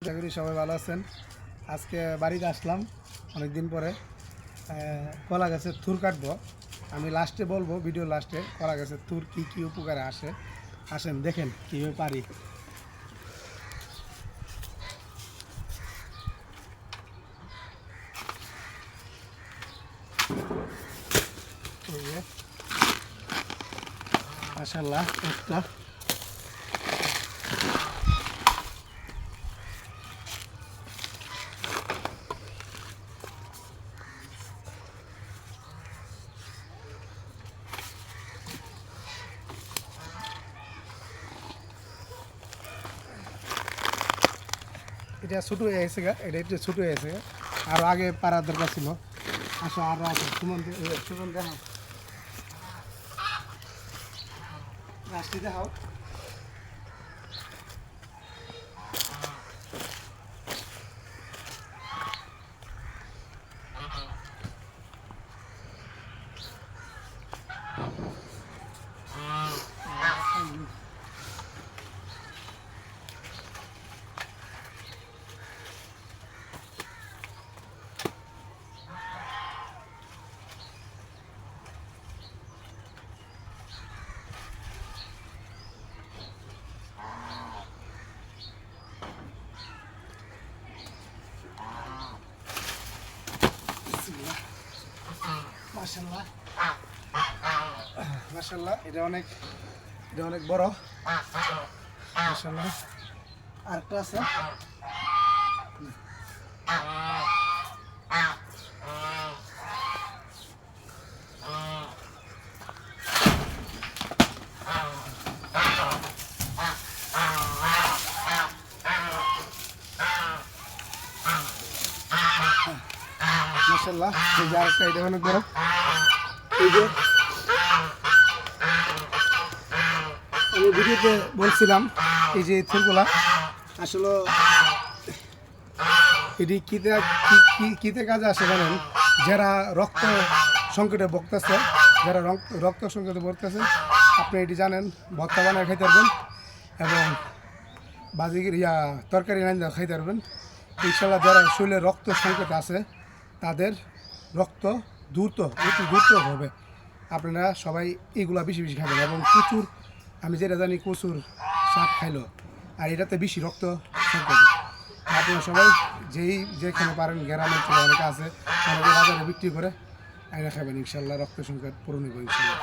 আশা করি সবাই ভালো আছেন। আজকে বাড়িতে আসলাম অনেক দিন পরে। কলা গাছের থুর কাটবো। আমি লাস্টে বলবো, ভিডিও লাস্টে, কলা গাছের থুর কী কী উপকারে আসে। আসেন দেখেন কীভাবে পারি। মাশাআল্লাহ একটা এটা ছোটো হয়ে গেছে গা, এটা একটু ছোটো হয়ে গেছে। আর আগে পাড়ার দরকার ছিল। আসো আরো আছে সুমন দেখাও, গাছটি দেখাও। মাশাআল্লাহ মাশাআল্লাহ, এটা অনেক বড়। মাশাআল্লাহ আরেকটা আছে। মাশাআল্লাহ এই যে আরেকটা, এটা অনেক বড়। এই যে আমি ভিডিওতে বলছিলাম, এই যে থুরগুলা আসলে এটি কিতে কাজে আসে জানেন? যারা রক্ত সংকটে ভুগতেছে, যারা রক্ত সংকটে ভুগতেছে, আপনি এটি জানেন, ভর্তা বানায় খাইতে পারবেন এবং তরকারি রান্না খাইতে পারবেন। ইনশাল্লাহ যারা শরীরে রক্ত সংকট আছে তাদের রক্ত অতি দ্রুত হবে। আপনারা সবাই এইগুলা বেশি বেশি খাবেন এবং প্রচুর, আমি যেটা জানি, কচুর শাক খাইলো, আর এটাতে বেশি রক্ত সংকট। আপনারা সবাই যেখানে পারেন, গ্রাম অঞ্চলে অনেকে আছে, অনেকে বাজারে বিক্রি করে আইনা খাবেন। ইনশাল্লাহ রক্ত সংকট পূরণ হবে ইনশাল্লাহ।